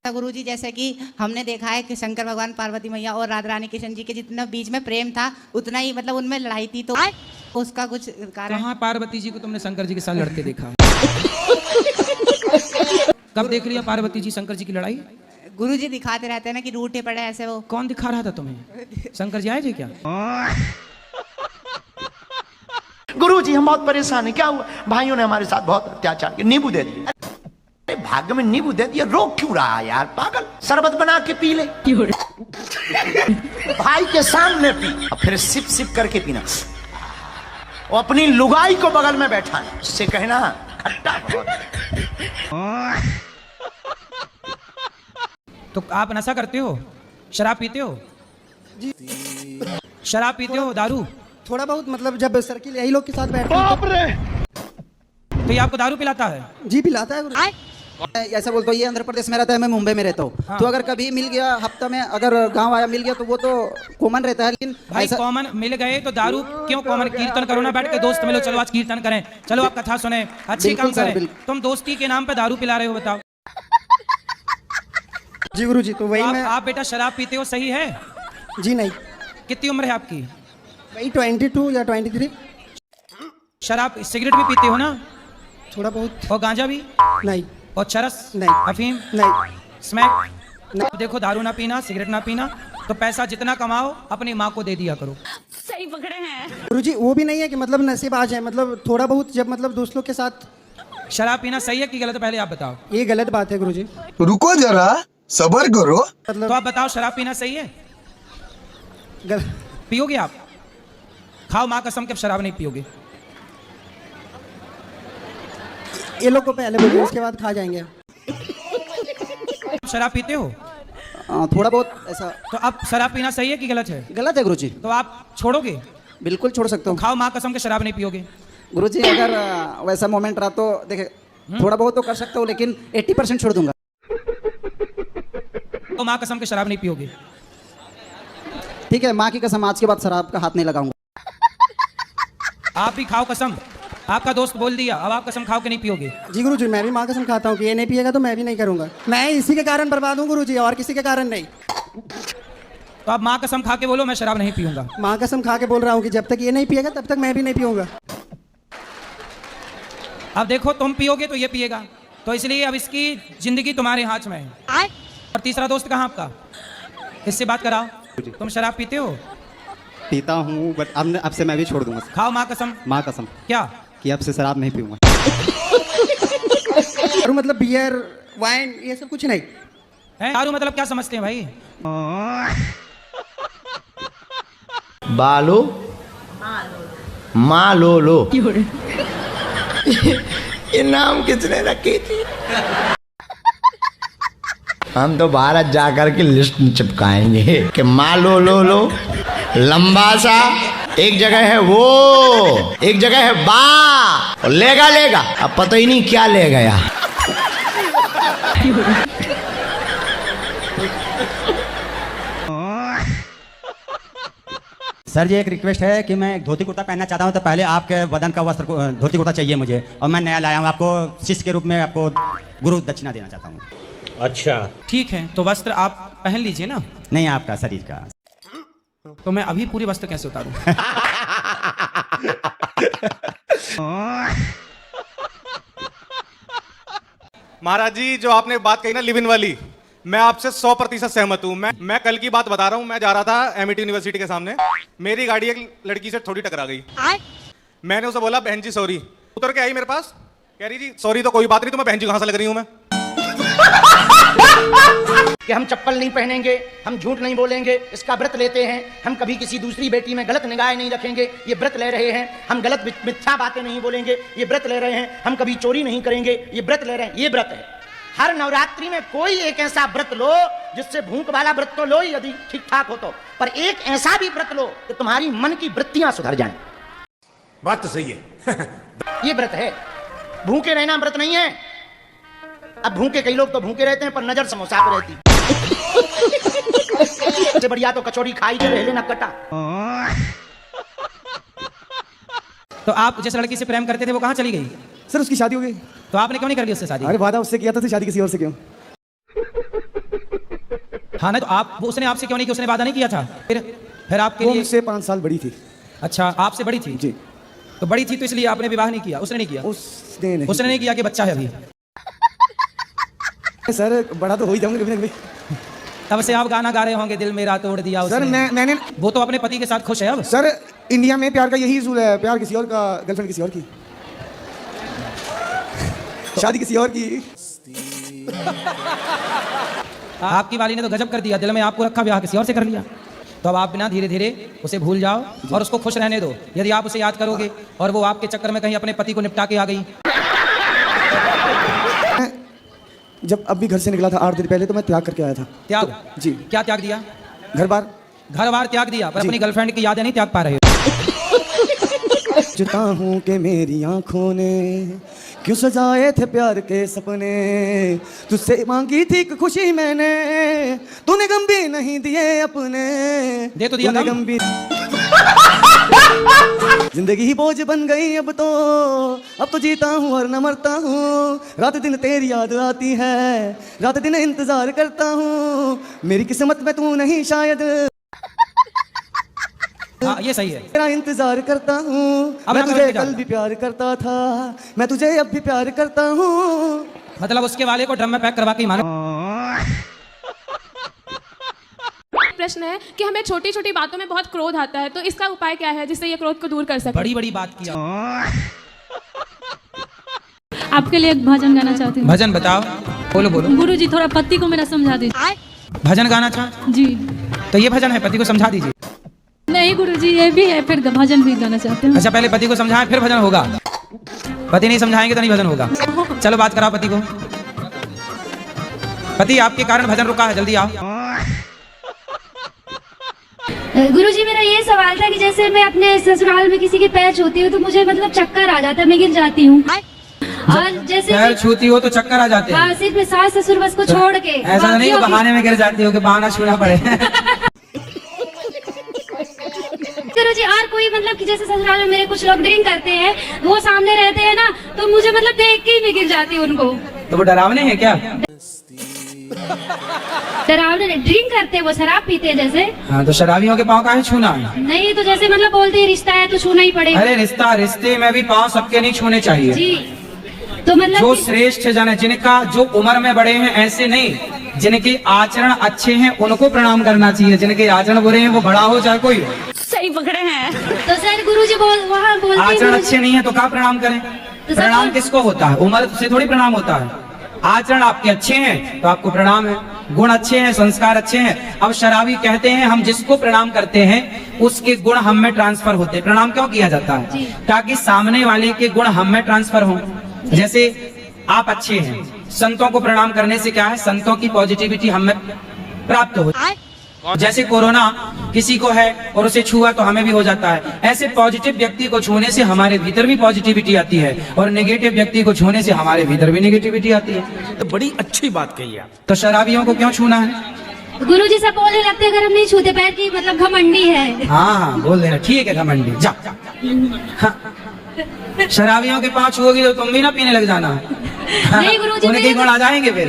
गुरुजी, जैसे कि हमने देखा है कि शंकर भगवान, पार्वती मैया और राधा रानी कृष्ण जी के जितना बीच में प्रेम था उतना ही मतलब उनमें लड़ाई थी, तो उसका कुछ कारण? कहाँ पार्वती जी को तुमने शंकर जी के साथ लड़ते देखा? कब देख लिया पार्वती जी शंकर जी की लड़ाई? गुरुजी दिखाते रहते हैं ना कि रूठे पड़े ऐसे वो। कौन दिखा रहा था तुम्हें? शंकर जी आए थे क्या? गुरुजी हम बहुत परेशान हैं। क्या हुआ? भाइयों ने हमारे साथ बहुत अत्याचार किया, नींबू दे दिया। अरे भाग्य में नींबू दे दिया, रोक क्यों रहा है यार पागल? शरबत बना के पी ले। भाई के सामने पी और फिर सिप सिप करके पीना। और अपनी लुगाई को बगल में बैठा है, उससे कहना खट्टा बहुत। तो आप नशा करते हो? शराब पीते हो? जी। शराब पीते हो? दारू? थोड़ा बहुत, मतलब जब सर्किल यही लोग के साथ बैठते हैं तो ये आपको दारू पिलाता है? जी पिलाता है। ऐसा बोलते हो ये आंध्र प्रदेश में रहता है, मैं मुंबई में रहता हूँ। हाँ। तो अगर कभी मिल गया हफ्ता में, अगर गांव आया मिल गया तो वो तो कॉमन रहता है, लेकिन भाई ऐसा कॉमन मिल गए तो दारू क्यों कॉमन? कीर्तन करो ना, बैठ के दोस्त मिलो, चलो आज कीर्तन करें, चलो आप कथा सुने, अच्छी बिल्कुल काम सर, करें। बिल्कुल। तुम दोस्ती के नाम पे दारू पिला रहे हो, बताओ। जी गुरुजी, तो वही मैं आप बेटा शराब पीते हो, सही है? जी नहीं, कितनी उम्र है आपकी? वही 22 या 23। शराब सिगरेट भी पीते हो ना? थोड़ा बहुत। और गांजा भी? नहीं और चरस? नहीं। अफीम? नहीं स्मैक? नहीं। देखो, दारू ना पीना, सिगरेट ना पीना, तो पैसा जितना कमाओ अपनी माँ को दे दिया करो। सही पकड़े हैं गुरुजी। वो भी नहीं है कि मतलब नसीबाज है, मतलब थोड़ा बहुत जब मतलब दोस्तों के साथ। शराब पीना सही है कि गलत है, पहले आप बताओ। ये गलत बात है गुरुजी। रुको जरा, सबर करो। मतलब तो आप बताओ, शराब पीना सही है? पियोगे आप? खाओ माँ कसम के शराब नहीं पियोगे। ये लोग को पहले बोलिए, उसके बाद खा जाएंगे। शराब पीते हो? थोड़ा बहुत ऐसा। तो अब शराब पीना सही है कि गलत है? गलत है गुरुजी। तो आप छोड़ोगे? बिल्कुल छोड़ सकता हूँ खाओ माँ कसम के शराब नहीं पियोगे। गुरुजी। अगर वैसा मोमेंट रहा तो देखे, थोड़ा बहुत तो कर सकता हूँ, लेकिन 80% छोड़ दूंगा। तो माँ कसम के शराब नहीं पियोगे? ठीक है, माँ की कसम, आज के बाद शराब का हाथ नहीं लगाऊंगा। आप भी खाओ कसम, आपका दोस्त बोल दिया, अब आप कसम खाओ कि नहीं पियोगे? जी गुरुजी, मैं भी माँ कसम खाता हूँ कि ये नहीं पिएगा तो मैं भी नहीं करूंगा। मैं इसी के कारण बर्बाद हूँ गुरुजी, और किसी के कारण नहीं। तो आप माँ कसम खा के बोलो, मैं शराब नहीं पीऊंगा। माँ कसम खा के बोल रहा हूँ कि जब तक ये नहीं पिएगा तब तक मैं भी नहीं पीऊंगा। अब देखो, तुम पियोगे तो ये पिएगा, तो इसलिए अब इसकी जिंदगी तुम्हारे हाथ में है। और तीसरा दोस्त कहाँ आपका? इससे बात कराओ। तुम शराब पीते हो? पीता हूँ, बट अब से मैं भी छोड़ दूंगा। खाओ माँ कसम। माँ कसम क्या? कि अब से शराब नहीं पीऊंगा। और मतलब बियर, वाइन, ये सब कुछ नहीं है? दारू मतलब क्या समझते हैं भाई? बालो मालो लो। ये नाम किसने रखी थी? हम तो भारत जाकर के लिस्ट चिपकाएंगे कि मालो लो लो, लंबा सा एक जगह है वो, एक जगह है बा, और लेगा लेगा, अब पता ही नहीं क्या ले गया। सर जी, एक रिक्वेस्ट है कि मैं धोती कुर्ता पहनना चाहता हूँ, तो पहले आपके बदन का वस्त्र धोती कुर्ता चाहिए मुझे, और मैं नया लाया हूँ, आपको शिष्य के रूप में आपको गुरु दक्षिणा देना चाहता हूँ। अच्छा ठीक है, तो वस्त्र आप पहन लीजिए ना। नहीं, आपका शरीर का। तो मैं अभी पूरे वस्त्र कैसे उतारूं? महाराज जी, जो आपने बात कही ना लिव इन वाली, मैं आपसे 100% सहमत हूँ। मैं कल की बात बता रहा हूँ। मैं जा रहा था एमआईटी यूनिवर्सिटी के सामने, मेरी गाड़ी एक लड़की से थोड़ी टकरा गई। मैंने उसे बोला, बहन जी सॉरी। उतर के आई मेरे पास, कह रही जी सॉरी तो कोई बात नहीं, तो मैं बहन जी कहाँ से लग रही हूँ मैं? कि हम चप्पल नहीं पहनेंगे, हम झूठ नहीं बोलेंगे, इसका व्रत लेते हैं। हम कभी किसी दूसरी बेटी में गलत निगाह नहीं रखेंगे, ये व्रत ले रहे हैं। हम गलत मिथ्या बातें नहीं बोलेंगे, ये व्रत ले रहे हैं। हम कभी चोरी नहीं करेंगे, ये व्रत ले रहे हैं। ये व्रत है। हर नवरात्रि में कोई एक ऐसा व्रत लो जिससे भूख वाला व्रत तो लो ही यदि ठीक ठाक हो तो, पर एक ऐसा भी व्रत लो कि तुम्हारी मन की वृत्तियां सुधर जाएं। बात तो सही है। ये व्रत है, भूखे रहना व्रत नहीं है। अब भूखे कई लोग तो भूखे रहते हैं पर नजर समोसा पे रहती। सबसे बढ़िया तो कचौड़ी खाई के रह लेना कटा। तो आप जिस लड़की से प्रेम करते थे वो कहाँ चली गई? सर उसकी शादी हो गई। तो आपने क्यों नहीं कर ली उससे शादी? अरे वादा उससे किया था तो शादी किसी और से क्यों? हाँ ना, तो आप उसने आपसे क्यों नहीं किया? उसने वादा नहीं किया था? फिर आपके वो लिए। मुझसे 5 साल बड़ी थी। अच्छा, आपसे बड़ी थी? जी। तो बड़ी थी तो इसलिए आपने विवाह नहीं किया? उसने नहीं किया? उसने नहीं किया कि बच्चा है अभी? सर बड़ा तो हो ही जाऊंगा कभी ना कभी। तब से आप गाना गा रहे होंगे, दिल मेरा तोड़ दिया उसने। सर मैंने वो तो अपने पति के साथ खुश है अब। सर इंडिया में प्यार का यही उसूल है, प्यार किसी और का, गर्लफ्रेंड किसी और की, शादी किसी और की। आपकी वाली ने तो गजब कर दिया, दिल में आपको रखा, ब्याह किसी और से कर लिया। तो अब आप बिना धीरे धीरे उसे भूल जाओ और उसको खुश रहने दो। यदि आप उसे याद करोगे और वो आपके चक्कर में कहीं अपने पति को निपटा के आ गई। जब अब भी घर से निकला था 8 दिन पहले तो मैं त्याग करके आया था। त्याग? तो, जी। क्या त्याग दिया? घर बार त्याग दिया, पर अपनी गर्लफ्रेंड की यादें नहीं त्याग पा रहे हो। सोचता हूँ कि मेरी आंखों ने क्यों सजाए थे प्यार के सपने, तुझसे मांगी थी खुशी मैंने, तूने गम भी नहीं दिए अपने। दे तो दिया तूने गम भी। जिंदगी ही बोझ बन गई अब तो जीता हूँ और न मरता हूँ। रात दिन तेरी याद आती है, रात दिन इंतजार करता हूँ, मेरी किस्मत में तू नहीं शायद। हाँ, ये सही है। तेरा इंतजार करता हूँ, मैं तुझे कल भी प्यार करता था, मैं तुझे अब भी प्यार करता हूँ। मतलब उसके वाले को ड्रम में पैक करवा के ही मानो। प्रश्न है कि हमें छोटी छोटी बातों में बहुत क्रोध आता है, तो इसका उपाय क्या है जिससे ये क्रोध को दूर कर सके? बड़ी बड़ी बात किया। आपके लिए एक भजन गाना चाहती हूँ। भजन बताओ, बोलो बोलो। गुरुजी थोड़ा पति को मेरा समझा दीजिए। भजन गाना चाह? जी। तो ये भजन है, पति को समझा दीजिए। नहीं गुरुजी, ये भी है, फिर भजन भी गाना चाहते हैं। अच्छा, पहले पति को समझाएं फिर भजन होगा। पति नहीं समझाएंगे तो नहीं भजन होगा। चलो बात कराओ पति को। पति आपके कारण भजन रुका है, जल्दी आओ। गुरुजी मेरा ये सवाल था कि जैसे मैं अपने ससुराल में किसी के पैर छूती हूँ तो मुझे मतलब चक्कर आ जाता है, मैं गिर जाती हूँ। और जैसे पैर छूती हो तो चक्कर आ जाते हैं? हाँ, सिर्फ सास ससुर बस को छोड़ के। ऐसा नहीं कि बहाने में गिर जाती हो कि बहाना छूना पड़े। गुरुजी और कोई मतलब कि जैसे ससुराल में मेरे कुछ लोग ड्रिंक करते हैं, वो सामने रहते हैं ना, तो मुझे मतलब देख के ही मैं गिर जाती हूँ उनको। तो वो डरावने हैं क्या? डरावने ड्रिंक करते हैं, वो शराब पीते हैं जैसे। हाँ, तो शराबियों के पाँव काहे छूना? नहीं तो जैसे मतलब बोलते हैं रिश्ता है तो छूना ही पड़ेगा। अरे रिश्ते में भी पाँव सबके नहीं छूने चाहिए जी। तो मतलब जो श्रेष्ठ जन है, जिनका जो उम्र में बड़े हैं ऐसे नहीं, जिनके आचरण अच्छे हैं उनको प्रणाम करना चाहिए। जिनके आचरण बुरे हैं वो बड़ा हो चाहे कोई हो। सही पकड़े हैं। तो सर गुरुजी वहाँ बोलते हैं आचरण अच्छे नहीं है तो क्या प्रणाम करें? प्रणाम किसको होता है? उम्र से थोड़ी प्रणाम होता है। आचरण आपके अच्छे हैं तो आपको प्रणाम है, गुण अच्छे हैं, संस्कार अच्छे हैं। अब शराबी कहते हैं हम जिसको प्रणाम करते हैं उसके गुण हम में ट्रांसफर होते हैं। प्रणाम क्यों किया जाता है? ताकि सामने वाले के गुण हम में ट्रांसफर हो। जैसे आप अच्छे हैं, संतों को प्रणाम करने से क्या है? संतों की पॉजिटिविटी हम में प्राप्त हो। जैसे कोरोना किसी को है और उसे छुआ तो हमें भी हो जाता है, ऐसे पॉजिटिव व्यक्ति को छूने से हमारे भीतर भी पॉजिटिविटी आती है और नेगेटिव व्यक्ति को छूने से हमारे भीतर भी नेगेटिविटी आती है। तो बड़ी अच्छी बात कही आप। तो शराबियों को क्यों छूना है? गुरुजी सब बोलने लगते हैं अगर हम नहीं छूते पैर की मतलब घमंडी है। हाँ बोल देना, ठीक है घमंडी जा। हाँ। शराबियों के पाँव छुओगी तो तुम भी ना पीने लग जाना। नहीं गुरुजी, उनके गुण आ जाएंगे फिर।